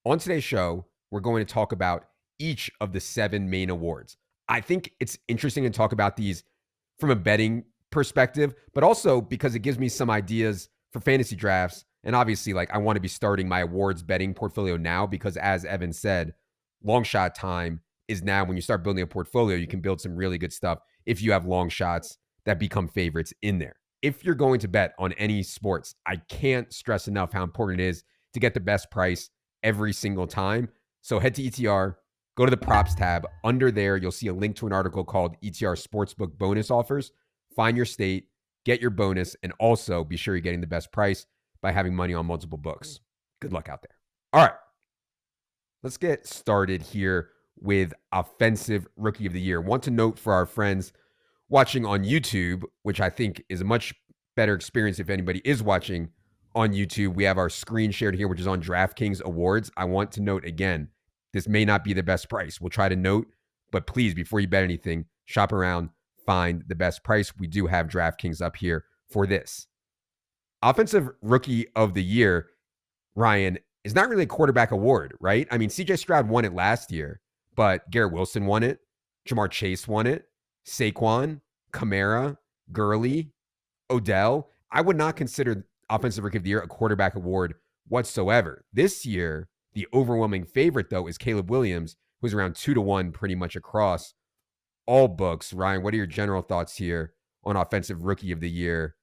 On today's show, we're going to talk about each of the 7 main awards. I think it's interesting to talk about these from a betting perspective, but also because it gives me some ideas for fantasy drafts. And obviously, like I want to be starting my awards betting portfolio now because, as Evan said, long shot time is now. When you start building a portfolio, you can build some really good stuff if you have long shots that become favorites in there. If you're going to bet on any sports, I can't stress enough how important it is to get the best price every single time. So head to ETR, go to the props tab. Under there, you'll see a link to an article called ETR Sportsbook Bonus Offers. Find your state, get your bonus, and also be sure you're getting the best price by having money on multiple books. Good luck out there. All right, let's get started here with Offensive Rookie of the Year. Want to note for our friends watching on YouTube, which I think is a much better experience if anybody is watching on YouTube, we have our screen shared here, which is on DraftKings Awards. I want to note again, this may not be the best price. We'll try to note, but please, before you bet anything, shop around, find the best price. We do have DraftKings up here for this. Offensive Rookie of the Year, Ryan, is not really a quarterback award, right? I mean, CJ Stroud won it last year, but Garrett Wilson won it. Jamar Chase won it. Saquon, Kamara, Gurley, Odell. I would not consider Offensive Rookie of the Year a quarterback award whatsoever. This year, the overwhelming favorite, though, is Caleb Williams, who's around 2-1 pretty much across all books. Ryan, what are your general thoughts here on Offensive Rookie of the Year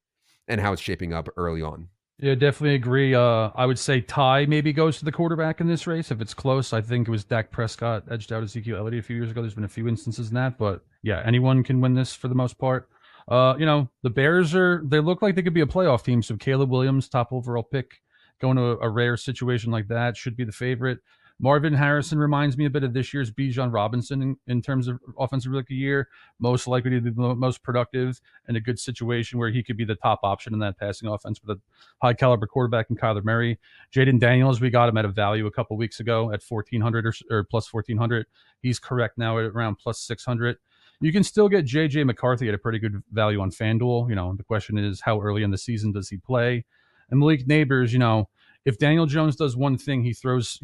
and how it's shaping up early on? Yeah, definitely agree. I would say Ty maybe goes to the quarterback in this race. If it's close, I think it was Dak Prescott edged out Ezekiel Elliott a few years ago. There's been a few instances in that, but yeah, anyone can win this for the most part. The Bears they look like they could be a playoff team. So Caleb Williams, top overall pick, going to a rare situation like that, should be the favorite. Marvin Harrison reminds me a bit of this year's Bijan Robinson in terms of offensive rookie year. Most likely to be the most productive in a good situation where he could be the top option in that passing offense with a high caliber quarterback in Kyler Murray. Jaden Daniels, we got him at a value a couple weeks ago at 1,400 or plus 1,400. He's correct now at around plus 600. You can still get JJ McCarthy at a pretty good value on FanDuel. The question is how early in the season does he play? And Malik Neighbors, if Daniel Jones does one thing, he throws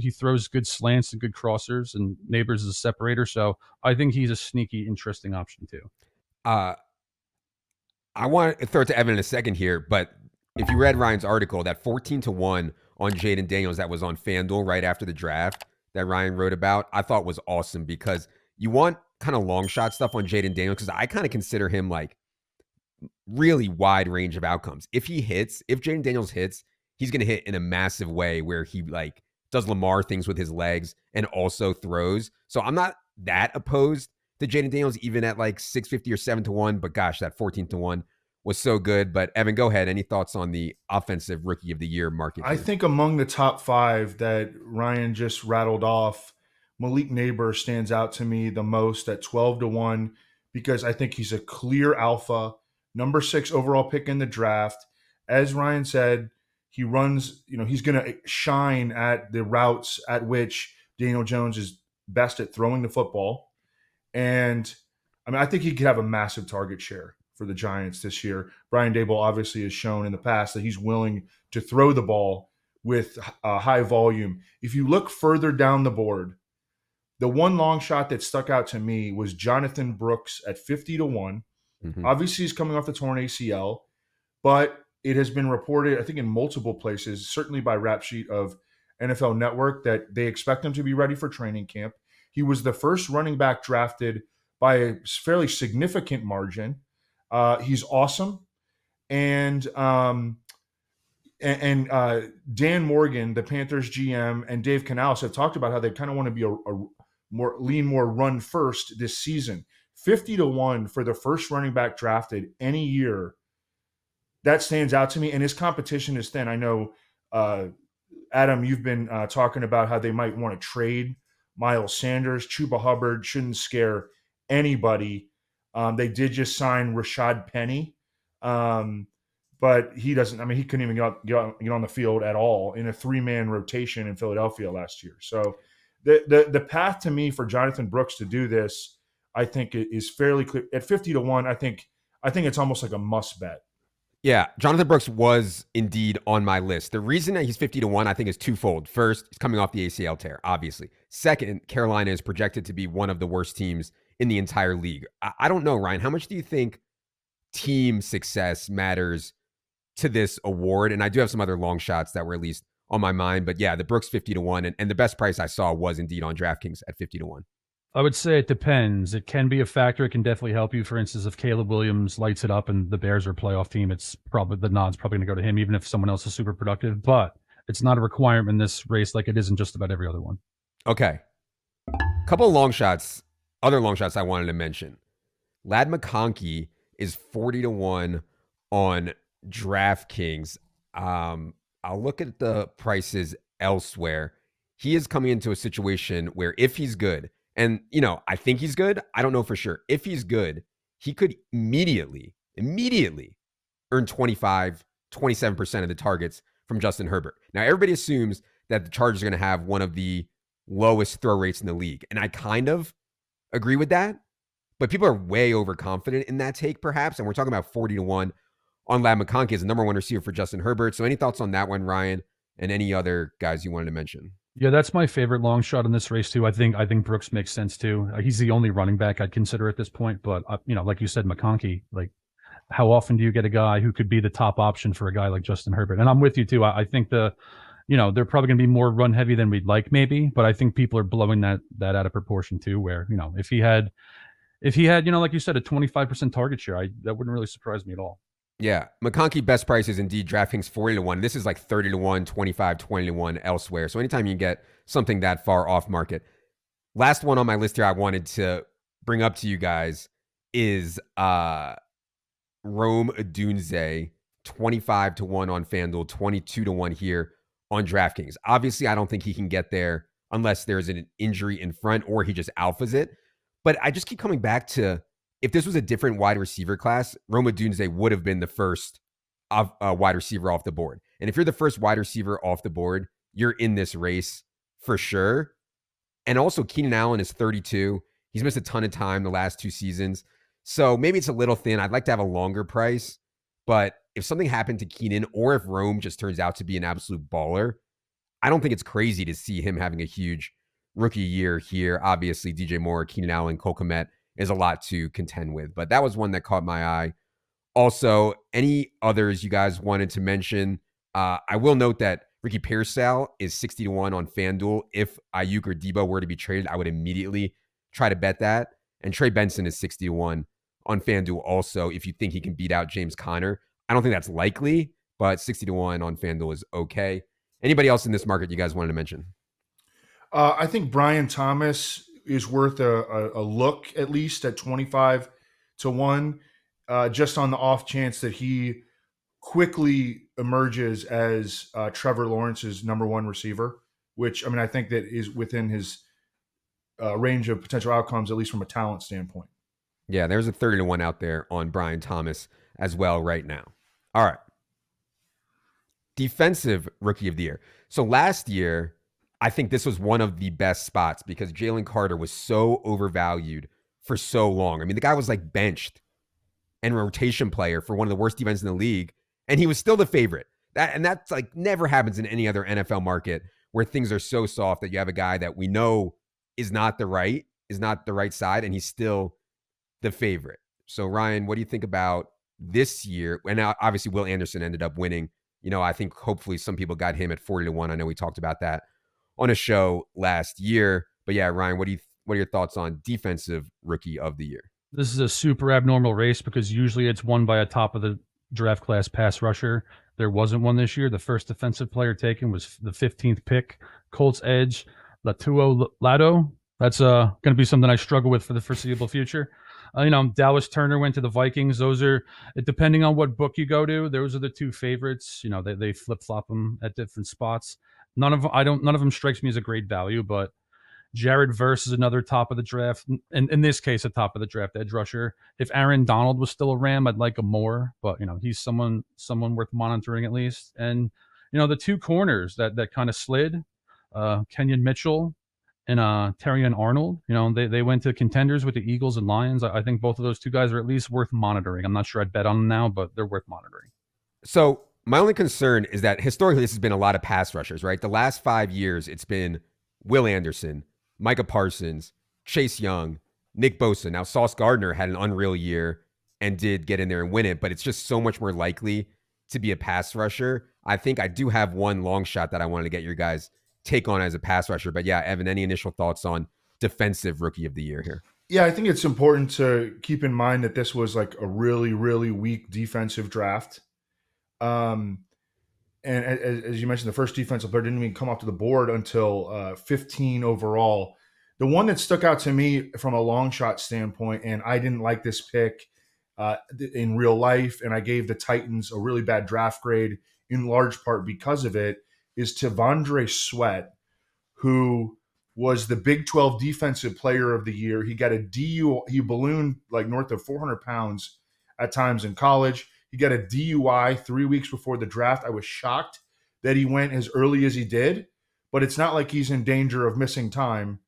good slants and good crossers, and Neighbors is a separator. So I think he's a sneaky, interesting option too. Uh, I want to throw it to Evan in a second here, but if you read Ryan's article, that 14-1 on Jaden Daniels that was on FanDuel right after the draft that Ryan wrote about, I thought was awesome because you want kind of long shot stuff on Jaden Daniels because I kind of consider him like really wide range of outcomes. If Jaden Daniels hits, he's going to hit in a massive way where he like does Lamar things with his legs and also throws. So I'm not that opposed to Jaden Daniels even at like 650 or 7-1, but gosh, that 14-1 was so good. But Evan, go ahead. Any thoughts on the Offensive Rookie of the Year market I here? think among the top five that Ryan just rattled off, Malik Neighbor stands out to me the most at 12-1 because I think he's a clear alpha, number 6 overall pick in the draft. As Ryan said, he runs, he's going to shine at the routes at which Daniel Jones is best at throwing the football. And I mean, I think he could have a massive target share for the Giants this year. Brian Daboll obviously has shown in the past that he's willing to throw the ball with high volume. If you look further down the board, the one long shot that stuck out to me was Jonathan Brooks at 50-1. Mm-hmm. Obviously, he's coming off the torn ACL, but it has been reported, I think, in multiple places, certainly by Rap Sheet of NFL Network, that they expect him to be ready for training camp. He was the first running back drafted by a fairly significant margin. He's awesome. And Dan Morgan, the Panthers GM, and Dave Canales have talked about how they kind of want to be a more run first this season. 50-1 for the first running back drafted any year. That stands out to me, and his competition is thin. I know, Adam, you've been talking about how they might want to trade Miles Sanders. Chuba Hubbard shouldn't scare anybody. They did just sign Rashad Penny, but he doesn't. I mean, he couldn't even get on the field at all in a 3-man rotation in Philadelphia last year. So the path to me for Jonathan Brooks to do this, I think, is fairly clear. At 50-1, I think it's almost like a must bet. Yeah, Jonathan Brooks was indeed on my list. The reason that he's 50 to 1, I think, is twofold. First, he's coming off the ACL tear, obviously. Second, Carolina is projected to be one of the worst teams in the entire league. I don't know, Ryan. How much do you think team success matters to this award? And I do have some other long shots that were at least on my mind. But yeah, the Brooks 50 to 1. And the best price I saw was indeed on DraftKings at 50 to 1. I would say it depends. It can be a factor. It can definitely help you. For instance, if Caleb Williams lights it up and the Bears are a playoff team, it's probably the nod's probably going to go to him, even if someone else is super productive. But it's not a requirement in this race like it isn't just about every other one. Okay. Couple of long shots, other long shots I wanted to mention. Ladd McConkey is 40 to 1 on DraftKings. I'll look at the prices elsewhere. He is coming into a situation where if he's good, and I think he's good, I don't know for sure. If he's good, he could immediately earn 27% of the targets from Justin Herbert. Now, everybody assumes that the Chargers are going to have one of the lowest throw rates in the league. And I kind of agree with that. But people are way overconfident in that take, perhaps. And we're talking about 40 to 1 on Ladd McConkey as the number one receiver for Justin Herbert. So any thoughts on that one, Ryan, and any other guys you wanted to mention? Yeah, that's my favorite long shot in this race too. I think Brooks makes sense too. He's the only running back I'd consider at this point. But like you said, McConkey. Like, how often do you get a guy who could be the top option for a guy like Justin Herbert? And I'm with you too. I think they're probably going to be more run heavy than we'd like, maybe. But I think people are blowing that out of proportion too. Where if he had like you said, a 25% target share, that wouldn't really surprise me at all. Yeah, McConkey best price is indeed DraftKings 40 to 1. This is like 30 to 1, 25, 20 to 1 elsewhere. So anytime you get something that far off market. Last one on my list here I wanted to bring up to you guys is Rome Odunze, 25 to 1 on FanDuel, 22 to 1 here on DraftKings. Obviously, I don't think he can get there unless there's an injury in front or he just alphas it. But I just keep coming back to, if this was a different wide receiver class, Rome Odunze would have been the first wide receiver off the board. And if you're the first wide receiver off the board, you're in this race for sure. And also, Keenan Allen is 32. He's missed a ton of time the last 2 seasons. So maybe it's a little thin. I'd like to have a longer price. But if something happened to Keenan, or if Rome just turns out to be an absolute baller, I don't think it's crazy to see him having a huge rookie year here. Obviously, DJ Moore, Keenan Allen, Cole Kmet is a lot to contend with. But that was one that caught my eye. Also, any others you guys wanted to mention? I will note that Ricky Pearsall is 60 to 1 on FanDuel. If Ayuk or Debo were to be traded, I would immediately try to bet that. And Trey Benson is 60 to 1 on FanDuel also, if you think he can beat out James Conner. I don't think that's likely, but 60 to 1 on FanDuel is okay. Anybody else in this market you guys wanted to mention? I think Brian Thomas is worth a look, at least at 25 to 1, just on the off chance that he quickly emerges as Trevor Lawrence's number one receiver, which, I think that is within his range of potential outcomes, at least from a talent standpoint. Yeah, there's a 30 to 1 out there on Brian Thomas as well right now. All right. Defensive Rookie of the Year. So last year, I think this was one of the best spots because Jalen Carter was so overvalued for so long. The guy was like benched and rotation player for one of the worst defenses in the league, and he was still the favorite. That's like never happens in any other NFL market where things are so soft that you have a guy that we know is not the right side, and he's still the favorite. So Ryan, what do you think about this year? And obviously Will Anderson ended up winning. I think hopefully some people got him at 40 to 1. I know we talked about that on a show last year. But yeah, Ryan, what are your thoughts on Defensive Rookie of the Year? This is a super abnormal race because usually it's won by a top of the draft class pass rusher. There wasn't one this year. The first defensive player taken was the 15th pick, Colts edge, Latuo Lado. That's going to be something I struggle with for the foreseeable future. Dallas Turner went to the Vikings. Those are, depending on what book you go to, those are the 2 favorites. They flip-flop them at different spots. None of them strikes me as a great value, but Jared Verse is another top of the draft. In this case, a top of the draft edge rusher. If Aaron Donald was still a Ram, I'd like him more, but he's someone worth monitoring at least. And the 2 corners that kind of slid, Kenyon Mitchell and Terrion Arnold, they went to contenders with the Eagles and Lions. I think both of those 2 guys are at least worth monitoring. I'm not sure I'd bet on them now, but they're worth monitoring. So my only concern is that historically this has been a lot of pass rushers, right? The last 5 years, it's been Will Anderson, Micah Parsons, Chase Young, Nick Bosa. Now, Sauce Gardner had an unreal year and did get in there and win it, but it's just so much more likely to be a pass rusher. I think I do have one long shot that I wanted to get your guys' take on as a pass rusher. But yeah, Evan, any initial thoughts on defensive rookie of the year here? Yeah, I think it's important to keep in mind that this was like a really, really weak defensive draft. Um, and as you mentioned, the first defensive player didn't even come off to the board until 15 overall. The one that stuck out to me from a long shot standpoint, and I didn't like this pick in real life, and I gave the Titans a really bad draft grade in large part because of it, is T'Vondre Sweat, who was the Big 12 Defensive Player of the Year. He got a DU. He ballooned like north of 400 pounds at times in college. He got a DUI 3 weeks before the draft. I was shocked that he went as early as he did, but it's not like he's in danger of missing time.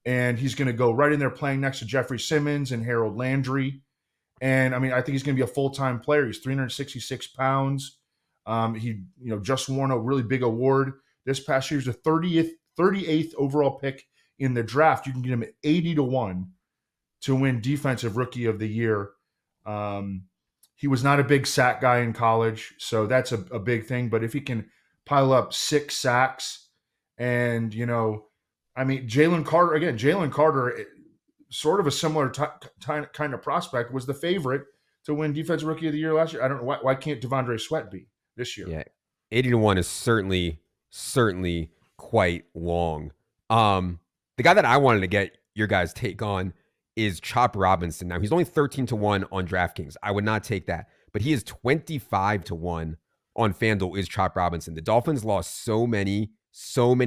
And he's going to go right in there playing next to Jeffrey Simmons and Harold Landry. And I mean, I think he's going to be a full-time player. He's 366 pounds. He, just won a really big award this past year. He's the 38th overall pick in the draft. You can get him at 80-1 to win Defensive Rookie of the Year. He was not a big sack guy in college, so that's a big thing. But if he can pile up 6 sacks and, Jalen Carter, sort of a similar kind of prospect, was the favorite to win Defensive Rookie of the Year last year. I don't know why can't T'Vondre Sweat be this year? Yeah, 80-1 is certainly quite long. The guy that I wanted to get your guys' take on is Chop Robinson. Now, he's only 13-1 on DraftKings. I would not take that, but he is 25-1 on FanDuel is Chop Robinson. The Dolphins lost so many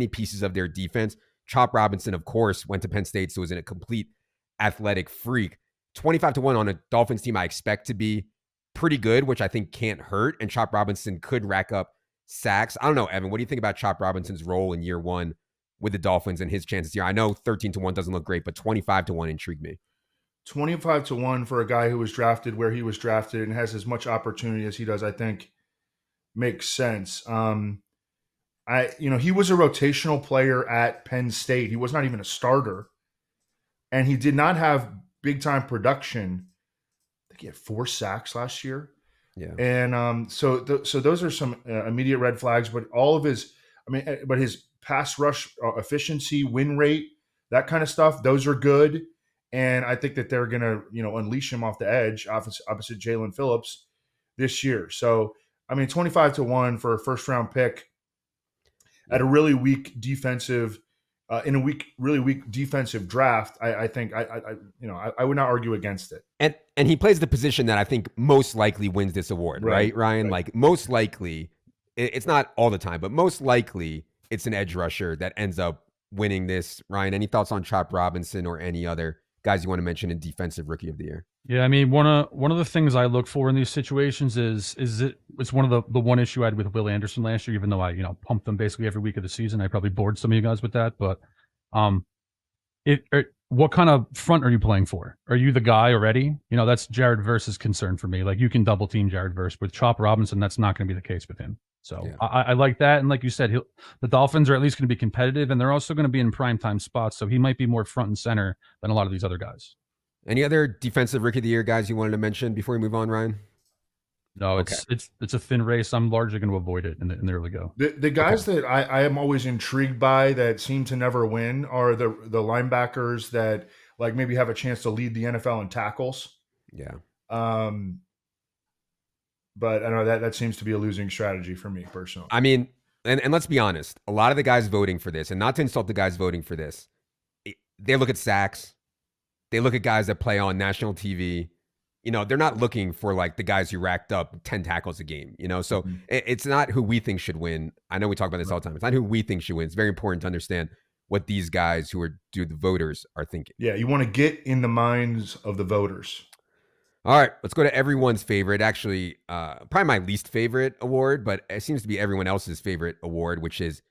pieces of their defense. Chop Robinson, of course, went to Penn State, so was in a complete athletic freak. 25-1 on a Dolphins team I expect to be pretty good, which I think can't hurt, and Chop Robinson could rack up sacks. I don't know, Evan, what do you think about Chop Robinson's role in year one with the Dolphins and his chances here? I know 13-1 doesn't look great, but 25-1 intrigued me. 25-1 for a guy who was drafted where he was drafted and has as much opportunity as he does, I think makes sense. He was a rotational player at Penn State. He was not even a starter, and he did not have big time production. I think he had 4 sacks last year. Yeah. And so those are some immediate red flags, but all of his, but his pass rush efficiency, win rate, that kind of stuff, those are good. And I think that they're going to, unleash him off the edge opposite Jalen Phillips this year. So, 25-1 for a first round pick at a really weak defensive, in a really weak defensive draft. I think I would not argue against it. And he plays the position that I think most likely wins this award, right, Ryan? Right. Like most likely, it's not all the time, but most likely it's an edge rusher that ends up winning this. Ryan, any thoughts on Chop Robinson or any other guys you want to mention in Defensive Rookie of the Year? Yeah, one of the things I look for in these situations is it's one of the one issue I had with Will Anderson last year, even though I pumped them basically every week of the season. I probably bored some of you guys with that, but what kind of front are you playing for? Are you the guy already? That's Jared Verse's concern for me. Like, you can double team Jared Verse. With Chop Robinson, that's not going to be the case with him. So yeah. I like that. And like you said, the Dolphins are at least going to be competitive, and they're also going to be in primetime spots. So he might be more front and center than a lot of these other guys. Any other Defensive Rookie of the Year guys you wanted to mention before we move on, Ryan? No, it's a thin race. I'm largely going to avoid it in the early go. The guys that I am always intrigued by that seem to never win are the linebackers that like maybe have a chance to lead the NFL in tackles. Yeah. But I know that seems to be a losing strategy for me personally. And let's be honest, a lot of the guys voting for this, and not to insult the guys voting for this, they look at sacks. They look at guys that play on national TV. They're not looking for like the guys who racked up 10 tackles a game, so it's not who we think should win. I know we talk about this all the time. It's not who we think should win. It's very important to understand what these guys who are the voters are thinking. Yeah, you want to get in the minds of the voters. All right, let's go to everyone's favorite. Actually, probably my least favorite award, but it seems to be everyone else's favorite award, which is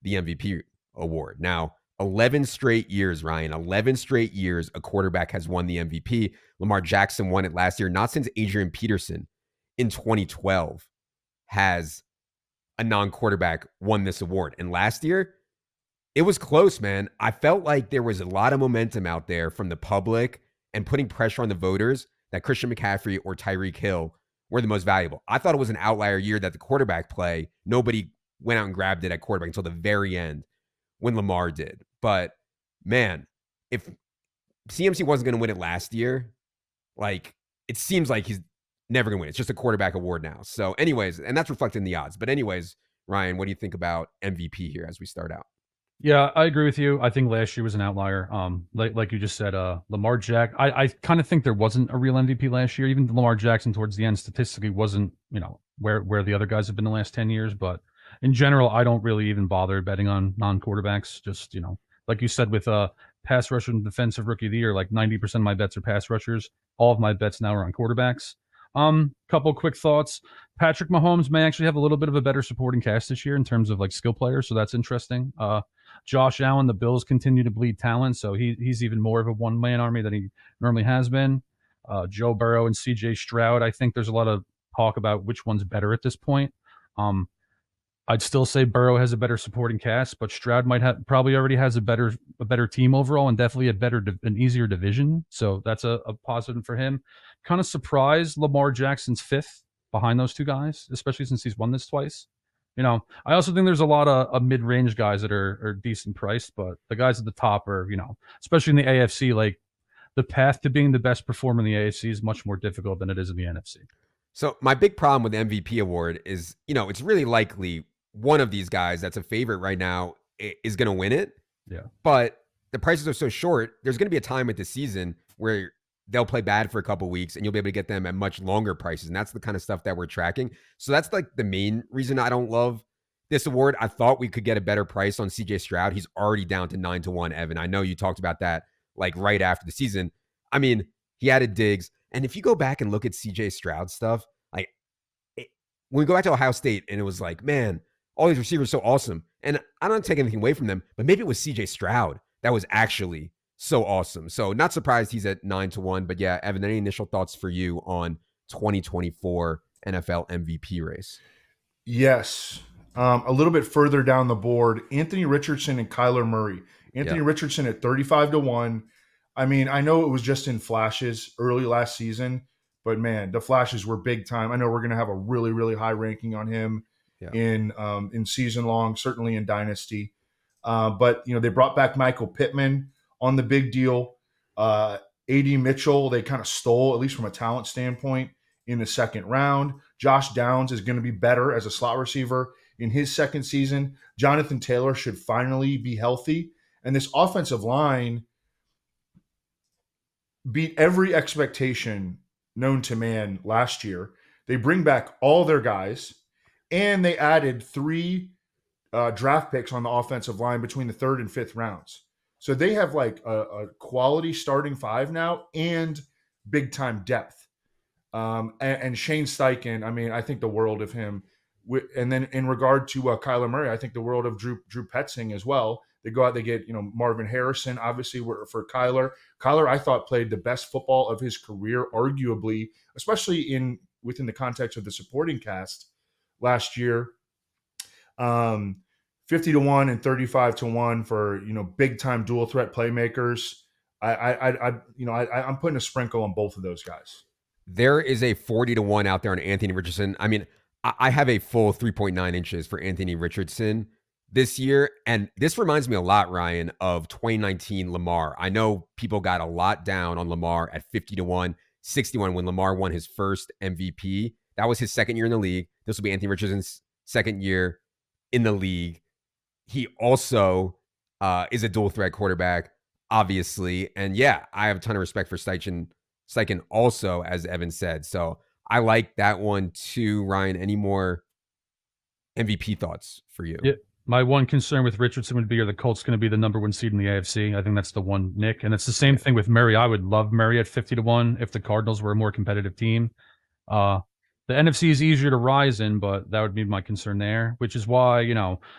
the MVP award. Now, 11 straight years, Ryan, 11 straight years a quarterback has won the MVP. Lamar Jackson won it last year, not since Adrian Peterson in 2012. has a non-quarterback won this award. And last year, it was close, man. I felt like there was a lot of momentum out there from the public and putting pressure on the voters that Christian McCaffrey or Tyreek Hill were the most valuable. I thought it was an outlier year that the quarterback play, nobody went out and grabbed it at quarterback until the very end when Lamar did. But man, if CMC wasn't going to win it last year, like it seems like he's never going to win. It's just a quarterback award now. So anyways, and that's reflected in the odds. But anyways, Ryan, what do you think about MVP here as we start out? Yeah, I agree with you. I think last year was an outlier. Like you just said, Lamar Jack. I kind of think there wasn't a real MVP last year. Even Lamar Jackson towards the end statistically wasn't, where the other guys have been the last 10 years. But in general, I don't really even bother betting on non-quarterbacks. Just, like you said, with pass rusher and defensive rookie of the year, like 90% of my bets are pass rushers. All of my bets now are on quarterbacks. Couple quick thoughts. Patrick Mahomes may actually have a little bit of a better supporting cast this year in terms of like skill players, so that's interesting. Josh Allen, the Bills continue to bleed talent, so he's even more of a one-man army than he normally has been. Joe Burrow and C.J. Stroud, I think there's a lot of talk about which one's better at this point. I'd still say Burrow has a better supporting cast, but Stroud probably already has a better team overall and definitely an easier division. So that's a positive for him. Kind of surprised Lamar Jackson's fifth behind those two guys, especially since he's won this twice. I also think there's a lot of mid-range guys that are decent priced, but the guys at the top are, especially in the AFC, like the path to being the best performer in the AFC is much more difficult than it is in the NFC. So my big problem with the MVP award is, it's really likely one of these guys that's a favorite right now is going to win it. Yeah. But the prices are so short, there's going to be a time at the season where they'll play bad for a couple weeks and you'll be able to get them at much longer prices. And that's the kind of stuff that we're tracking. So that's like the main reason I don't love this award. I thought we could get a better price on CJ Stroud. He's already down to 9-1, Evan. I know you talked about that like right after the season. I mean, he added Diggs. And if you go back and look at CJ Stroud stuff, like when we go back to Ohio State and it was like, man, all these receivers are so awesome. And I don't take anything away from them, but maybe it was CJ Stroud that was actually so awesome. So not surprised he's at 9-1. But yeah, Evan, any initial thoughts for you on 2024 NFL MVP race? Yes. A little bit further down the board, Anthony Richardson and Kyler Murray. Anthony Richardson at 35-1. I mean, I know it was just in flashes early last season, but man, the flashes were big time. I know we're going to have a really, really high ranking on him in season long, certainly in Dynasty. But they brought back Michael Pittman on the big deal. A.D. Mitchell, they kind of stole, at least from a talent standpoint, in the second round. Josh Downs is going to be better as a slot receiver in his second season. Jonathan Taylor should finally be healthy. And this offensive line beat every expectation known to man last year. They bring back all their guys, and they added 3 draft picks on the offensive line between the 3rd and 5th rounds. So they have like a quality starting 5 now and big time depth. And Shane Steichen, I mean, I think the world of him. And then in regard to Kyler Murray, I think the world of Drew Petzing as well. They go out, they get Marvin Harrison, obviously for Kyler. Kyler, I thought, played the best football of his career, arguably, especially within the context of the supporting cast last year. 50-1 and 35-1 for big time dual threat playmakers. I'm putting a sprinkle on both of those guys. There is a 40-1 out there on Anthony Richardson. I mean, I have a full 3.9 inches for Anthony Richardson this year, and this reminds me a lot, Ryan, of 2019 Lamar. I know people got a lot down on Lamar at 50-1, 61 when Lamar won his first MVP. That was his second year in the league. This will be Anthony Richardson's second year in the league. He also is a dual threat quarterback, obviously. And yeah, I have a ton of respect for Steichen also, as Evan said. So I like that one too. Ryan, any more MVP thoughts for you? Yeah. My one concern with Richardson would be, are the Colts going to be the number 1 seed in the AFC? I think that's the one, Nick. And it's the same thing with Murray. I would love Murray at 50-1 if the Cardinals were a more competitive team. The NFC is easier to rise in, but that would be my concern there, which is why,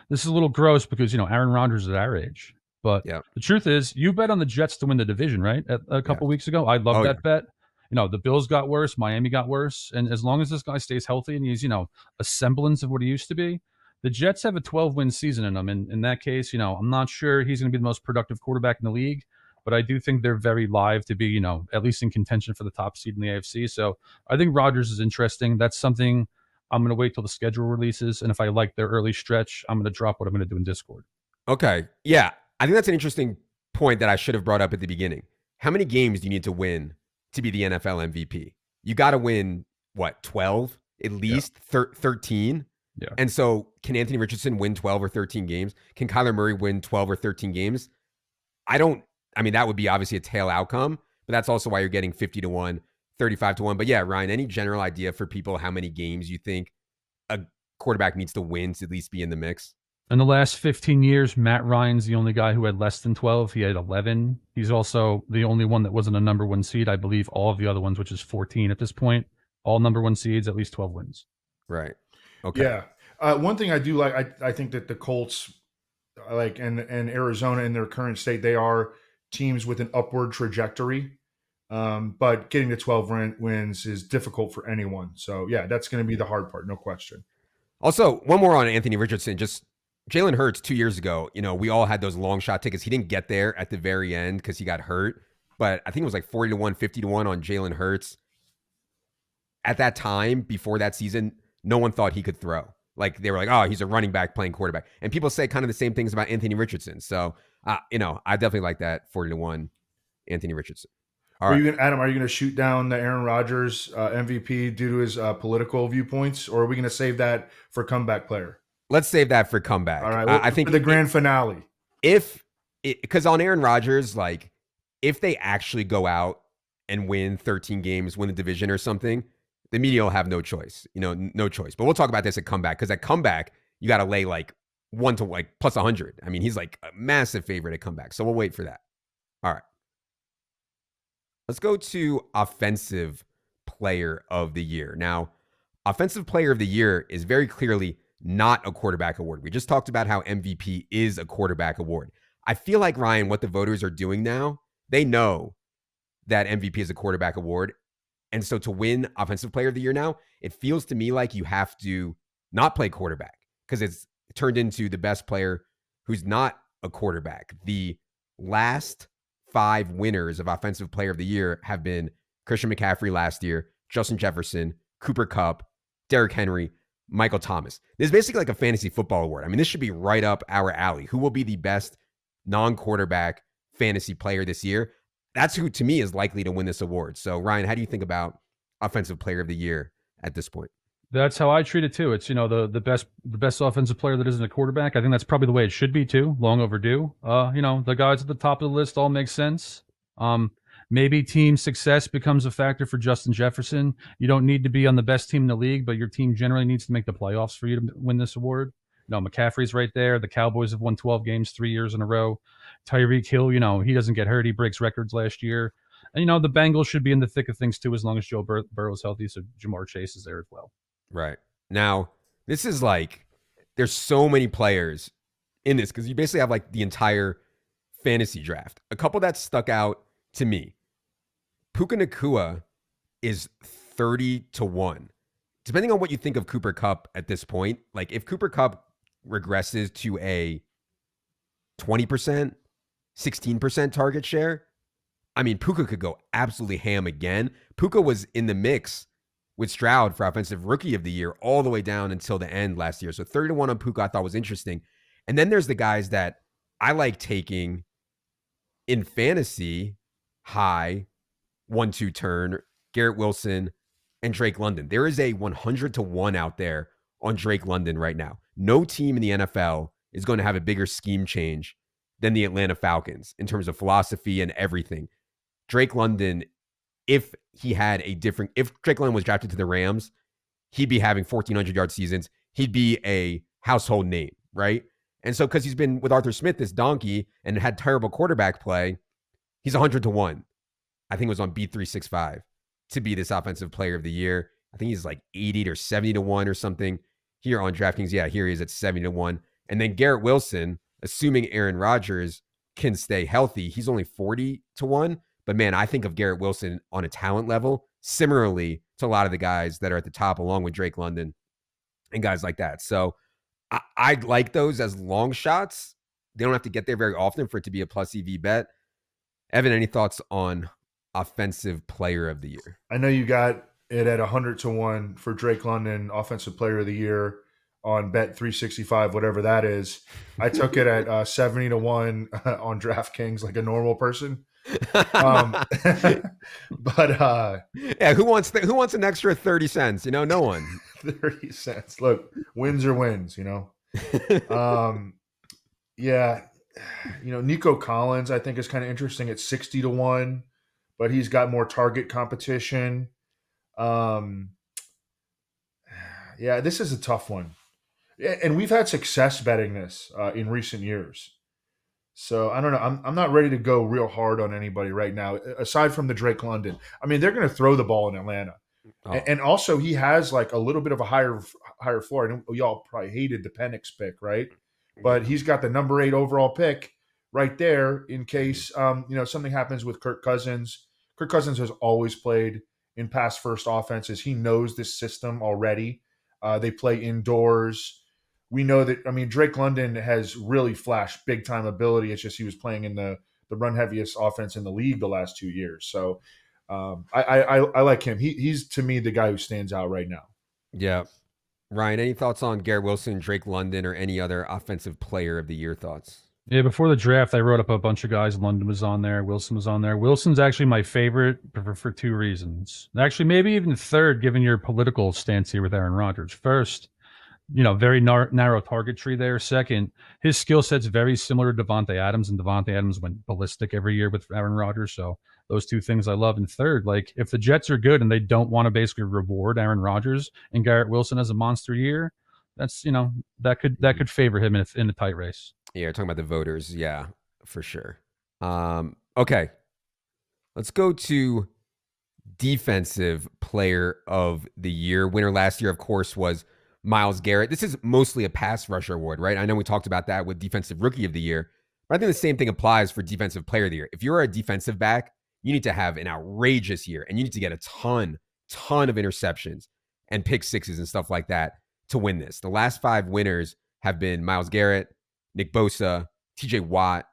this is a little gross because, Aaron Rodgers is at our age. But the truth is, you bet on the Jets to win the division, right? A couple weeks ago. I love that bet. The Bills got worse, Miami got worse, and as long as this guy stays healthy and he's a semblance of what he used to be, the Jets have a 12-win season in them. And in that case, I'm not sure he's going to be the most productive quarterback in the league, but I do think they're very live to be, at least in contention for the top seed in the AFC. So I think Rodgers is interesting. That's something I'm going to wait till the schedule releases, and if I like their early stretch, I'm going to drop what I'm going to do in Discord. Okay. Yeah. I think that's an interesting point that I should have brought up at the beginning. How many games do you need to win to be the NFL MVP? You got to win, what, 12? At least 13? Yeah. And so can Anthony Richardson win 12 or 13 games? Can Kyler Murray win 12 or 13 games? That would be obviously a tail outcome, but that's also why you're getting 50-1, 35-1. But yeah, Ryan, any general idea for people how many games you think a quarterback needs to win to at least be in the mix? In the last 15 years, Matt Ryan's the only guy who had less than 12. He had 11. He's also the only one that wasn't a number one seed. I believe all of the other ones, which is 14 at this point, all number one seeds, at least 12 wins. Right. Okay. Yeah. One thing I do like, I think that the Colts, and Arizona in their current state, they are teams with an upward trajectory. But getting to 12 wins is difficult for anyone. So, yeah, that's going to be the hard part, no question. Also, one more on Anthony Richardson. Just Jalen Hurts 2 years ago, we all had those long shot tickets. He didn't get there at the very end because he got hurt. But I think it was like 40-1, 50-1 on Jalen Hurts. At that time, before that season, no one thought he could throw. Like, they were like, oh, he's a running back playing quarterback. And people say kind of the same things about Anthony Richardson. So, I definitely like that 40-1 Anthony Richardson. All right. Adam, are you going to shoot down the Aaron Rodgers MVP due to his political viewpoints, or are we going to save that for comeback player? Let's save that for comeback. All right. Well, I think for the grand finale. Because on Aaron Rodgers, like, if they actually go out and win 13 games, win the division or something, the media will have no choice. No choice. But we'll talk about this at comeback, because at comeback, you got to lay like 1 to like plus 100. I mean, he's like a massive favorite at comeback. So we'll wait for that. All right. Let's go to Offensive Player of the Year. Now, Offensive Player of the Year is very clearly not a quarterback award. We just talked about how MVP is a quarterback award. I feel like, Ryan, what the voters are doing now, they know that MVP is a quarterback award. And so to win Offensive Player of the Year now, it feels to me like you have to not play quarterback, because it's turned into the best player who's not a quarterback. The last 5 winners of Offensive Player of the Year have been Christian McCaffrey last year, Justin Jefferson, Cooper Kupp, Derrick Henry, Michael Thomas. This is basically like a fantasy football award. I mean, this should be right up our alley. Who will be the best non-quarterback fantasy player this year? That's who, to me, is likely to win this award. So, Ryan, how do you think about Offensive Player of the Year at this point? That's how I treat it too. It's the best offensive player that isn't a quarterback. I think that's probably the way it should be too. Long overdue. The guys at the top of the list all make sense. Maybe team success becomes a factor for Justin Jefferson. You don't need to be on the best team in the league, but your team generally needs to make the playoffs for you to win this award. McCaffrey's right there. The Cowboys have won 12 games 3 years in a row. Tyreek Hill, he doesn't get hurt. He breaks records last year. And, the Bengals should be in the thick of things too, as long as Joe Burrow's healthy. So Jamar Chase is there as well. Right. Now, this is like, there's so many players in this, because you basically have like the entire fantasy draft. A couple that stuck out to me. Puka Nacua is 30-1. Depending on what you think of Cooper Kupp at this point, like if Cooper Kupp regresses to a 20%, 16% target share, I mean, Puka could go absolutely ham again. Puka was in the mix with Stroud for Offensive Rookie of the Year all the way down until the end last year. So 30-1 on Puka I thought was interesting. And then there's the guys that I like taking in fantasy high 1-2 turn, Garrett Wilson and Drake London. There is a 100-1 out there on Drake London right now. No team in the NFL is going to have a bigger scheme change than the Atlanta Falcons in terms of philosophy and everything. Drake London, if Drake London was drafted to the Rams, he'd be having 1,400-yard seasons. He'd be a household name, right? And so because he's been with Arthur Smith, this donkey, and had terrible quarterback play, he's 100-1. I think it was on B365 to be this Offensive Player of the Year. I think he's like 80 or 70-1 or something here on DraftKings. Yeah, here he is at 70-1. And then Garrett Wilson, assuming Aaron Rodgers can stay healthy, he's only 40-1. But man, I think of Garrett Wilson on a talent level similarly to a lot of the guys that are at the top, along with Drake London and guys like that. So I like those as long shots. They don't have to get there very often for it to be a plus EV bet. Evan, any thoughts on offensive player of the year? I know you got it at 100-1 for Drake London, offensive player of the year on Bet 365, whatever that is. I took it at 70-1 on DraftKings, like a normal person. But yeah, who wants an extra 30 cents? You know, no one. 30 cents. Look, wins are wins, you know. Yeah, you know, Nico Collins, I think, is kind of interesting at 60-1, but he's got more target competition. Yeah, this is a tough one. And we've had success betting this in recent years. So I don't know. I'm not ready to go real hard on anybody right now, aside from the Drake London. I mean, they're going to throw the ball in Atlanta. Oh. And also, he has like a little bit of a higher floor. I know y'all probably hated the Penix pick, right? But he's got the number 8 overall pick right there in case you know, something happens with Kirk Cousins. Kirk Cousins has always played in pass first offenses. He knows this system already. They play indoors. We know that. I mean, Drake London has really flashed big time ability. It's just he was playing in the run heaviest offense in the league the last 2 years. So I like him. He's to me the guy who stands out right now. Yeah. Ryan, any thoughts on Garrett Wilson, Drake London, or any other offensive player of the year thoughts? Yeah, before the draft, I wrote up a bunch of guys. London was on there. Wilson was on there. Wilson's actually my favorite for 2 reasons. Actually, maybe even third, given your political stance here with Aaron Rodgers. First, you know, very narrow target tree there. Second, his skill set's very similar to Devontae Adams, and Devontae Adams went ballistic every year with Aaron Rodgers. So those 2 things I love. And third, like if the Jets are good and they don't want to basically reward Aaron Rodgers and Garrett Wilson as a monster year, that's, you know, that could favor him in a tight race. Yeah, you're talking about the voters. Yeah, for sure. Okay. Let's go to defensive player of the year. Winner last year, of course, was Myles Garrett. This is mostly a pass rusher award, right? I know we talked about that with defensive rookie of the year, but I think the same thing applies for defensive player of the year. If you're a defensive back, you need to have an outrageous year and you need to get a ton of interceptions and pick sixes and stuff like that to win this. The last 5 winners have been Myles Garrett, Nick Bosa, TJ Watt,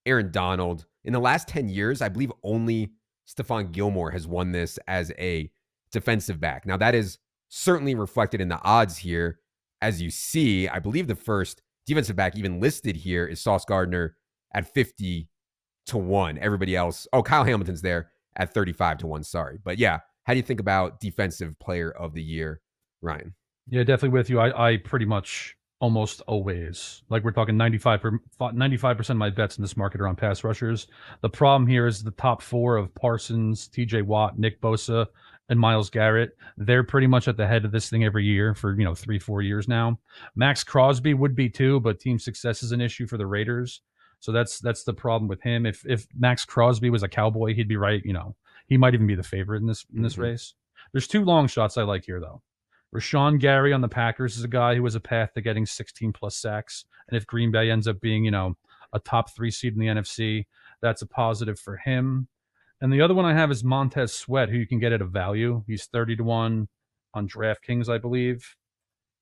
Aaron Donald. In the last 10 years, I believe only Stephon Gilmore has won this as a defensive back. Now, that is certainly reflected in the odds here. As you see, I believe the first defensive back even listed here is Sauce Gardner at 50-1. Everybody else, Kyle Hamilton's there at 35-1. Sorry. But yeah, how do you think about defensive player of the year, Ryan? Yeah, definitely with you. I pretty much almost always, like we're talking 95% of my bets in this market are on pass rushers. The problem here is the top 4 of Parsons, TJ Watt, Nick Bosa, and Myles Garrett. They're pretty much at the head of this thing every year for, 3-4 years now. Max Crosby would be too, but team success is an issue for the Raiders. So that's the problem with him. If Max Crosby was a Cowboy, he'd be right. He might even be the favorite in this race. There's 2 long shots I like here though. Rashawn Gary on the Packers is a guy who has a path to getting 16 plus sacks. And if Green Bay ends up being, a top 3 seed in the NFC, that's a positive for him. And the other one I have is Montez Sweat, who you can get at a value. He's 30-1 on DraftKings, I believe.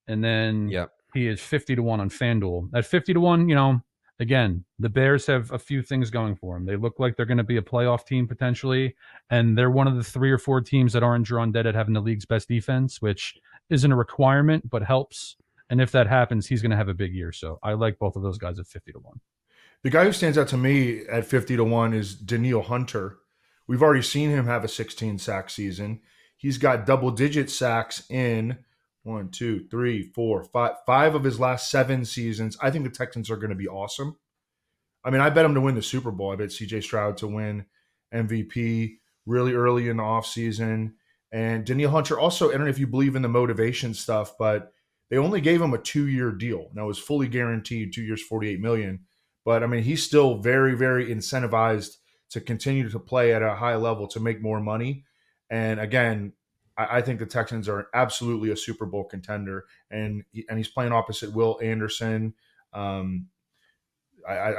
And then he is 50-1 on FanDuel. At 50-1, again, the Bears have a few things going for them. They look like they're going to be a playoff team potentially. And they're one of the 3 or 4 teams that aren't drawn dead at having the league's best defense, which isn't a requirement, but helps. And if that happens, he's going to have a big year. So I like both of those guys at 50-1. The guy who stands out to me at 50-1 is Danielle Hunter. We've already seen him have a 16 sack season. He's got double-digit sacks in 1, 2, 3, 4, 5 of his last 7 seasons. I think the Texans are going to be awesome. I mean, I bet him to win the Super Bowl. I bet C.J. Stroud to win MVP really early in the offseason. And Danielle Hunter also, I don't know if you believe in the motivation stuff, but they only gave him a 2-year deal. Now, it was fully guaranteed, 2 years, $48 million. But, I mean, he's still very, very incentivized to continue to play at a high level to make more money. And, again, I think the Texans are absolutely a Super Bowl contender. And he's playing opposite Will Anderson. I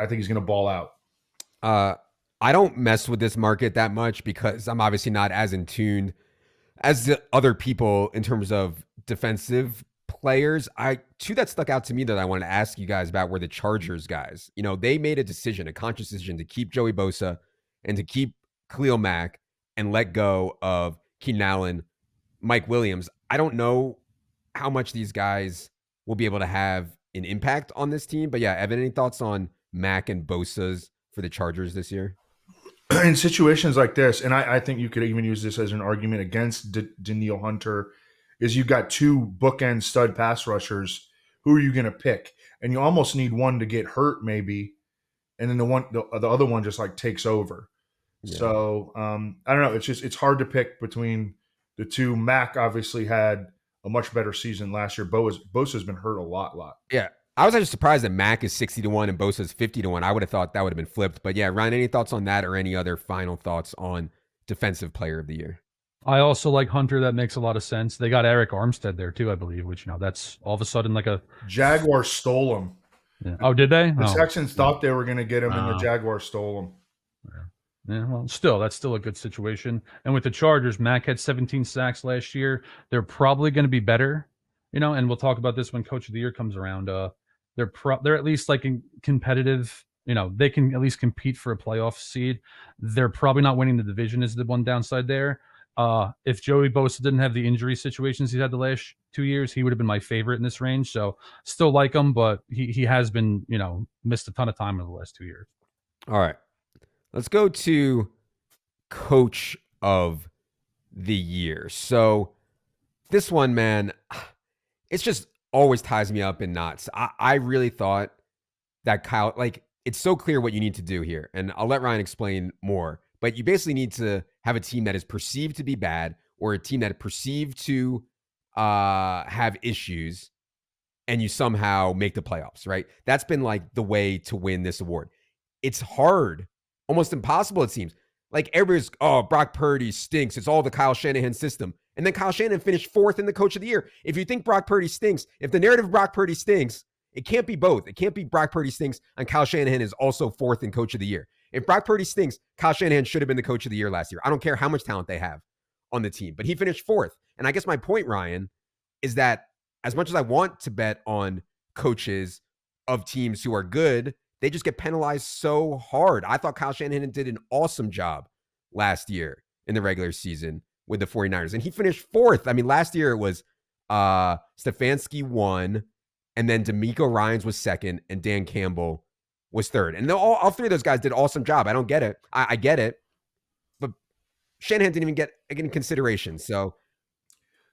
think he's going to ball out. I don't mess with this market that much because I'm obviously not as in tune as the other people in terms of defensive players. Two that stuck out to me that I wanted to ask you guys about were the Chargers guys. You know, they made a conscious decision to keep Joey Bosa and to keep Khalil Mack and let go of Keenan Allen, Mike Williams. I don't know how much these guys will be able to have an impact on this team, but yeah, Evan, any thoughts on Mack and Bosa's for the Chargers this year? In situations like this, and I think you could even use this as an argument against Danielle Hunter, is you've got two bookend stud pass rushers. Who are you going to pick? And you almost need one to get hurt, maybe, and then the other one just like takes over. Yeah. So I don't know. It's hard to pick between the two. Mac obviously had a much better season last year. Bosa's been hurt a lot. Yeah. I was actually surprised that Mac is 60-1 and Bosa's 50-1. I would have thought that would have been flipped. But yeah, Ryan, any thoughts on that or any other final thoughts on defensive player of the year? I also like Hunter. That makes a lot of sense. They got Eric Armstead there too, I believe, which, that's all of a sudden like a Jaguars stole him. Yeah. Oh, did they? The Texans thought they were going to get him, and the Jaguars stole him. Yeah, well, that's still a good situation. And with the Chargers, Mack had 17 sacks last year. They're probably going to be better, and we'll talk about this when Coach of the Year comes around. They're at least like competitive. They can at least compete for a playoff seed. They're probably not winning the division is the one downside there. If Joey Bosa didn't have the injury situations he's had the last 2 years, he would have been my favorite in this range. So still like him, but he has been, missed a ton of time in the last 2 years. All right. Let's go to Coach of the Year. So this one, man, it's just always ties me up in knots. I really thought that Kyle, it's so clear what you need to do here. And I'll let Ryan explain more. But you basically need to have a team that is perceived to be bad or a team that is perceived to have issues, and you somehow make the playoffs, right? That's been like the way to win this award. It's hard, almost impossible, it seems. Like everybody's, Brock Purdy stinks. It's all the Kyle Shanahan system. And then Kyle Shanahan finished 4th in the Coach of the Year. If you think Brock Purdy stinks, if the narrative of Brock Purdy stinks, it can't be both. It can't be Brock Purdy stinks and Kyle Shanahan is also 4th in Coach of the Year. If Brock Purdy stinks, Kyle Shanahan should have been the Coach of the Year last year. I don't care how much talent they have on the team, but he finished 4th. And I guess my point, Ryan, is that as much as I want to bet on coaches of teams who are good, they just get penalized so hard. I thought Kyle Shanahan did an awesome job last year in the regular season with the 49ers, and he finished 4th. I mean, last year it was Stefanski won, and then D'Amico Ryans was 2nd, and Dan Campbell was 3rd. And all 3 of those guys did an awesome job. I don't get it. I get it. But Shanahan didn't even get in consideration. So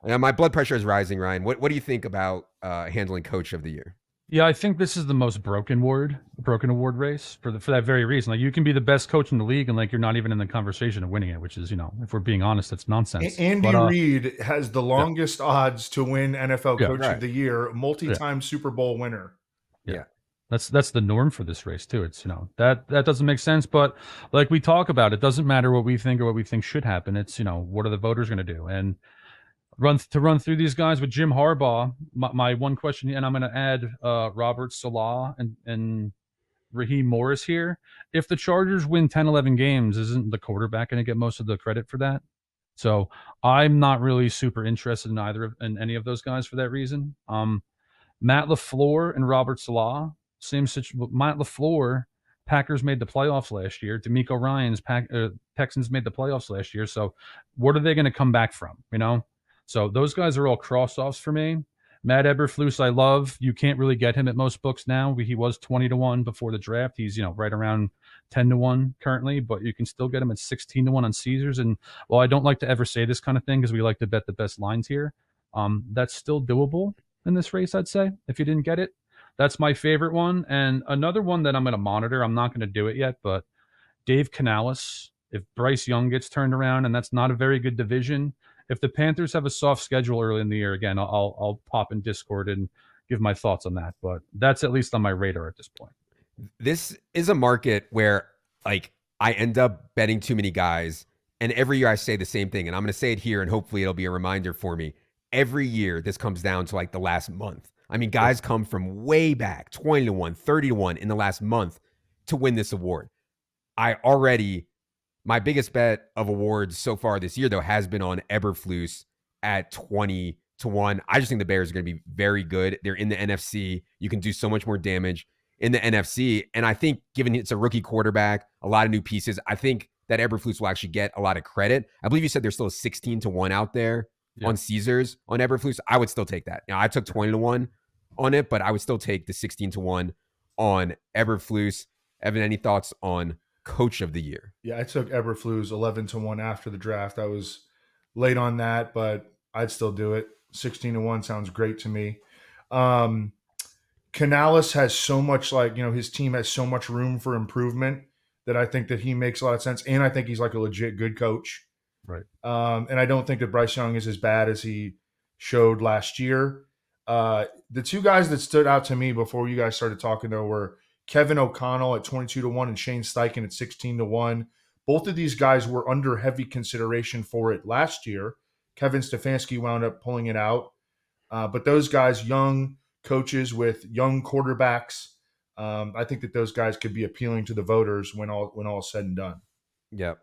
my blood pressure is rising, Ryan. What do you think about handling Coach of the Year? Yeah, I think this is the most broken award race for that very reason. Like, you can be the best coach in the league and you're not even in the conversation of winning it, which is, if we're being honest, that's nonsense. Andy Reid has the longest odds to win NFL Coach of the Year, multi-time Super Bowl winner. Yeah. That's the norm for this race too. It's, that doesn't make sense, but like we talk about, it doesn't matter what we think or what we think should happen. It's, what are the voters going to do? And run through these guys with Jim Harbaugh. My one question, and I'm going to add Robert Salah and Raheem Morris here. If the Chargers win 10, 11 games, isn't the quarterback going to get most of the credit for that? So I'm not really super interested in any of those guys for that reason. Matt LaFleur and Robert Salah, same situation. Matt LaFleur, Packers made the playoffs last year. D'Amico Ryans, Texans made the playoffs last year. So what are they going to come back from? So those guys are all cross-offs for me. Matt Eberflus, I love. You can't really get him at most books now. He was 20-1 before the draft. He's, right around 10-1 currently, but you can still get him at 16-1 on Caesars. And while I don't like to ever say this kind of thing because we like to bet the best lines here, that's still doable in this race, I'd say, if you didn't get it. That's my favorite one. And another one that I'm going to monitor, I'm not going to do it yet, but Dave Canales. If Bryce Young gets turned around, and that's not a very good division, if the Panthers have a soft schedule early in the year, again, I'll pop in Discord and give my thoughts on that. But that's at least on my radar at this point. This is a market where, I end up betting too many guys, and every year I say the same thing, and I'm going to say it here, and hopefully it'll be a reminder for me. Every year, this comes down to the last month. I mean, guys come from way back, 20-1, 30-1 in the last month to win this award. My biggest bet of awards so far this year, though, has been on Eberflus at 20-1. I just think the Bears are going to be very good. They're in the NFC. You can do so much more damage in the NFC. And I think, given it's a rookie quarterback, a lot of new pieces, I think that Eberflus will actually get a lot of credit. I believe you said there's still a 16-1 out there on Caesars on Eberflus. I would still take that. I took 20-1 on it, but I would still take the 16-1 on Eberflus. Evan, any thoughts on Coach of the Year? Yeah, I took Eberflus 11-1 after the draft. I was late on that, but I'd still do it. 16-1 sounds great to me. Canales has so much, his team has so much room for improvement that I think that he makes a lot of sense. And I think he's like a legit good coach. Right. And I don't think that Bryce Young is as bad as he showed last year. The two guys that stood out to me before you guys started talking, though, were Kevin O'Connell at 22-1 and Shane Steichen at 16-1. Both of these guys were under heavy consideration for it last year. Kevin Stefanski wound up pulling it out. But those guys, young coaches with young quarterbacks, I think that those guys could be appealing to the voters when all is said and done. Yep.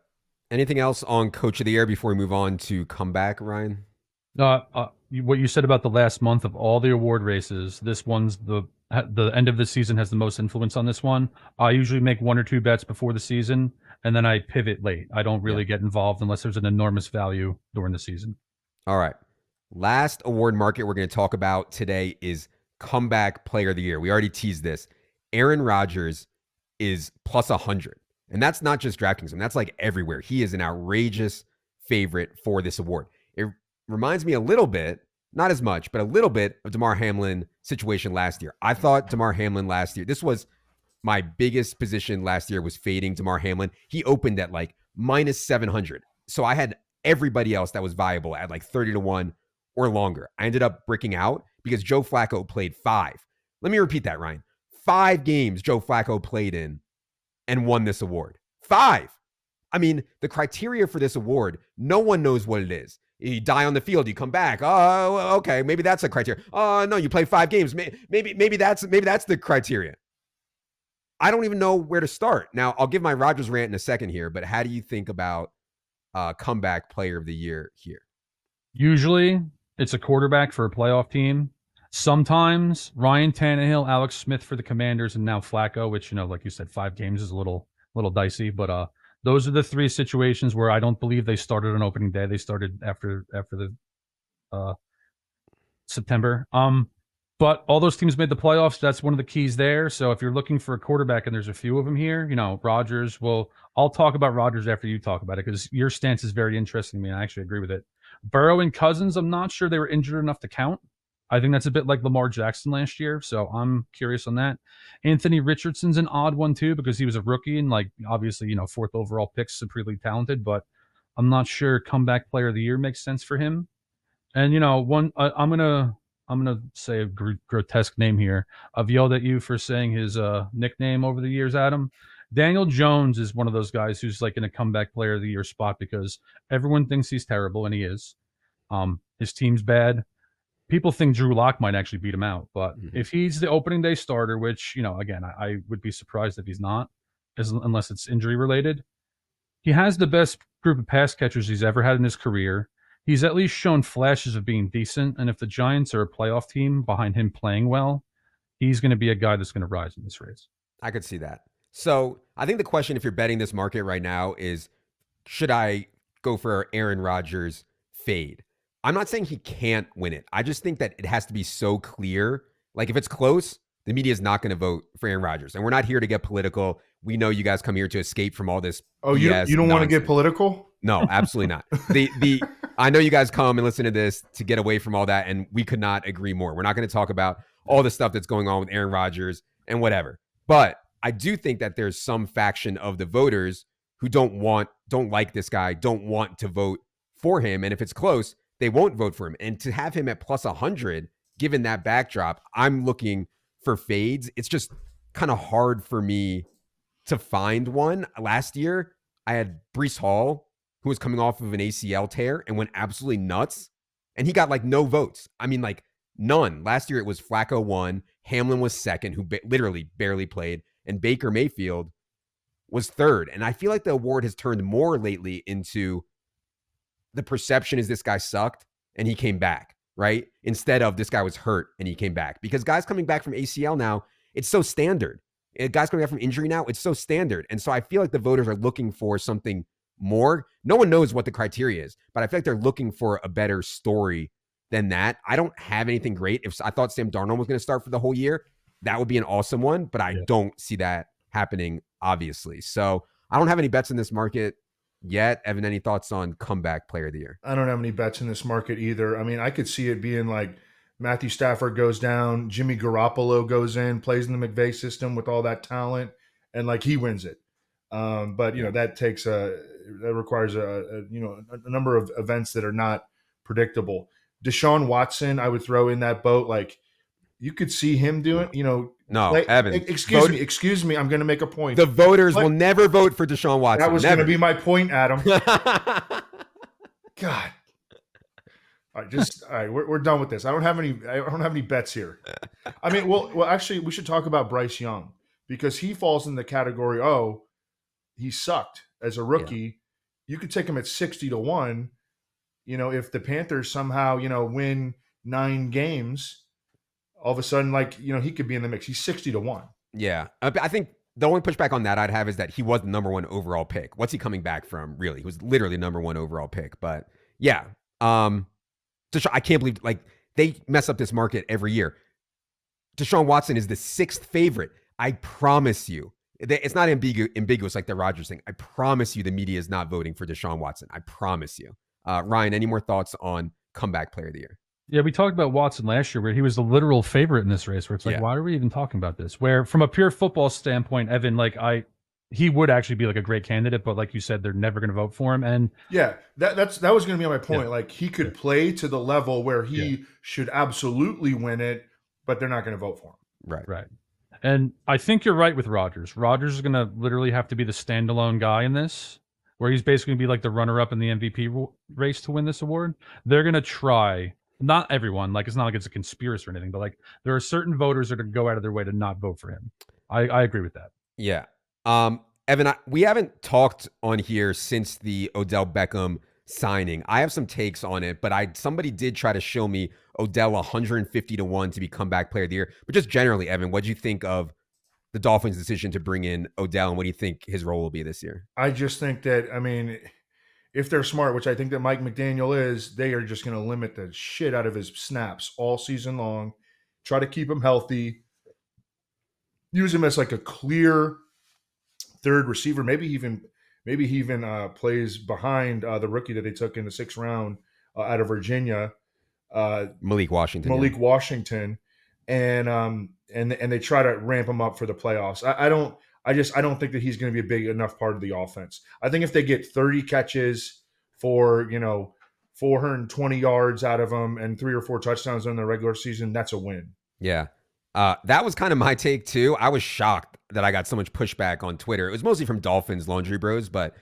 Anything else on Coach of the Year before we move on to comeback, Ryan? What you said about the last month of all the award races, this one's the end of the season has the most influence on this one. I usually make one or two bets before the season, and then I pivot late. I don't really get involved unless there's an enormous value during the season. All right. Last award market we're going to talk about today is Comeback Player of the Year. We already teased this. Aaron Rodgers is plus 100. And that's not just DraftKings. That's like everywhere. He is an outrageous favorite for this award. It reminds me a little bit, not as much, but a little bit of Damar Hamlin situation last year. I thought Damar Hamlin last year, this was my biggest position last year, was fading Damar Hamlin. He opened at like minus 700. So I had everybody else that was viable at like 30-1 or longer. I ended up breaking out because Joe Flacco played 5. Let me repeat that, Ryan. 5 games Joe Flacco played in and won this award. 5. I mean, the criteria for this award, no one knows what it is. You die on the field, you come back. Oh, okay, maybe that's a criteria. Oh, no, you play 5 games. Maybe that's the criteria. I don't even know where to start. Now, I'll give my Rodgers rant in a second here, but how do you think about Comeback Player of the Year here? Usually, it's a quarterback for a playoff team. Sometimes Ryan Tannehill, Alex Smith for the Commanders, and now Flacco, which, like you said, 5 games is a little dicey. But those are the 3 situations where I don't believe they started on opening day. They started after the September. But all those teams made the playoffs. That's one of the keys there. So if you're looking for a quarterback, and there's a few of them here, Rodgers. Well, I'll talk about Rodgers after you talk about it because your stance is very interesting to me. I actually agree with it. Burrow and Cousins, I'm not sure they were injured enough to count. I think that's a bit like Lamar Jackson last year, so I'm curious on that. Anthony Richardson's an odd one too because he was a rookie and obviously 4th overall pick, supremely talented, but I'm not sure Comeback Player of the Year makes sense for him. And I'm gonna say a grotesque name here. I've yelled at you for saying his nickname over the years, Adam. Daniel Jones is one of those guys who's like in a Comeback Player of the Year spot because everyone thinks he's terrible, and he is. His team's bad. People think Drew Lock might actually beat him out, but if he's the opening day starter, which, again, I would be surprised if he's not, unless it's injury related, he has the best group of pass catchers he's ever had in his career. He's at least shown flashes of being decent, and if the Giants are a playoff team behind him playing well, he's going to be a guy that's going to rise in this race. I could see that. So I think the question, if you're betting this market right now, is should I go for Aaron Rodgers fade? I'm not saying he can't win it. I just think that it has to be so clear. Like if it's close, the media is not going to vote for Aaron Rodgers. And we're not here to get political. We know you guys come here to escape from all this. Oh, you don't want to get political? No, absolutely not. I know you guys come and listen to this to get away from all that, and we could not agree more. We're not going to talk about all the stuff that's going on with Aaron Rodgers and whatever. But I do think that there's some faction of the voters who don't like this guy, don't want to vote for him. And if it's close, they won't vote for him. And to have him at plus 100, given that backdrop, I'm looking for fades. It's just kind of hard for me to find one. Last year, I had Breece Hall, who was coming off of an ACL tear and went absolutely nuts. And he got no votes. I mean, none. Last year, it was Flacco 1, Hamlin was 2nd, who literally barely played, and Baker Mayfield was third. And I feel like the award has turned more lately into the perception is this guy sucked and he came back, right? Instead of this guy was hurt and he came back. Because guys coming back from ACL now, it's so standard. Guys coming back from injury now, it's so standard. And so I feel like the voters are looking for something more. No one knows what the criteria is, but I feel like they're looking for a better story than that. I don't have anything great. If I thought Sam Darnold was going to start for the whole year, that would be an awesome one, but I don't see that happening, obviously. So I don't have any bets in this market yet. Evan, any thoughts on comeback player of the year? I don't have any bets in this market either. I mean, I could see it being like Matthew Stafford goes down, Jimmy Garoppolo goes in, plays in the McVay system with all that talent, and like he wins it. But you know that requires a number of events that are not predictable. Deshaun Watson, I would throw in that boat. Like you could see him doing, No, Evan. Excuse me. I'm going to make a point. The voters will never vote for Deshaun Watson. That was going to be my point, Adam. God. All right, we're done with this. I don't have any bets here. I mean, well, actually, we should talk about Bryce Young because he falls in the category. Oh, he sucked as a rookie. Yeah. You could take him at 60-1. If the Panthers somehow win 9 games, all of a sudden, he could be in the mix. He's 60-1. Yeah, I think the only pushback on that I'd have is that he was the number 1 overall pick. What's he coming back from? Really, he was literally number 1 overall pick. But yeah, I can't believe they mess up this market every year. Deshaun Watson is the 6th favorite. I promise you, it's not ambiguous like the Rodgers thing. I promise you, the media is not voting for Deshaun Watson. I promise you. Ryan, any more thoughts on comeback player of the year? Yeah, we talked about Watson last year where he was the literal favorite in this race where it's like, why are we even talking about this? Where from a pure football standpoint, Evan, he would actually be like a great candidate, but like you said, they're never going to vote for him. And yeah, that was going to be my point. Yeah. Like he could play to the level where he should absolutely win it, but they're not going to vote for him. Right. And I think you're right with Rodgers. Rodgers is going to literally have to be the standalone guy in this, where he's basically going to be like the runner-up in the MVP race to win this award. They're going to try. Not everyone, it's not like it's a conspiracy or anything, but there are certain voters that are going to go out of their way to not vote for him. I agree with that. Yeah. Evan, we haven't talked on here since the Odell Beckham signing. I have some takes on it, but somebody did try to show me Odell 150-1 to be comeback player of the year. But just generally, Evan, what do you think of the Dolphins' decision to bring in Odell, and what do you think his role will be this year? I just think that, if they're smart, which I think that Mike McDaniel is, they are just going to limit the shit out of his snaps all season long, try to keep him healthy, use him as a clear third receiver. Maybe he even plays behind the rookie that they took in the 6th round out of Virginia, Malik Washington. And they try to ramp him up for the playoffs. I don't think that he's going to be a big enough part of the offense. I think if they get 30 catches for 420 yards out of him and 3 or 4 touchdowns in the regular season, that's a win. Yeah. That was kind of my take too. I was shocked that I got so much pushback on Twitter. It was mostly from Dolphins Laundry Bros, but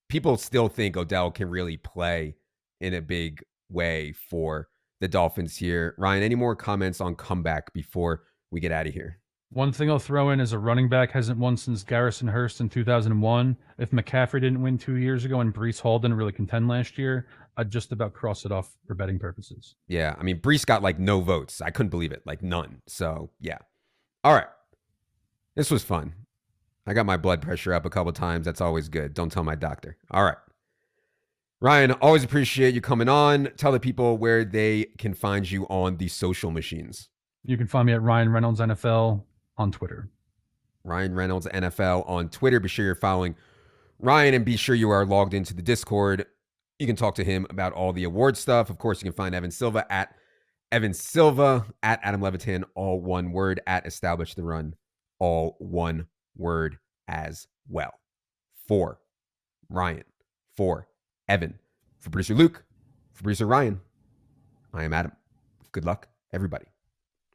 people still think Odell can really play in a big way for the Dolphins here. Ryan, any more comments on comeback before we get out of here? One thing I'll throw in is a running back hasn't won since Garrison Hurst in 2001. If McCaffrey didn't win 2 years ago and Breece Hall didn't really contend last year, I'd just about cross it off for betting purposes. Yeah, Breece got no votes. I couldn't believe it, none. So, yeah. All right. This was fun. I got my blood pressure up a couple times. That's always good. Don't tell my doctor. All right. Ryan, always appreciate you coming on. Tell the people where they can find you on the social machines. You can find me at Ryan Reynolds NFL on Twitter. Ryan Reynolds NFL on Twitter. Be sure you're following Ryan and be sure you are logged into the Discord. You can talk to him about all the award stuff. Of course, you can find Evan Silva at Evan Silva, at Adam Levitan, all one word, at Establish the Run, all one word as well. For Ryan, for Evan, for producer Luke, for producer Ryan, I am Adam. Good luck, everybody.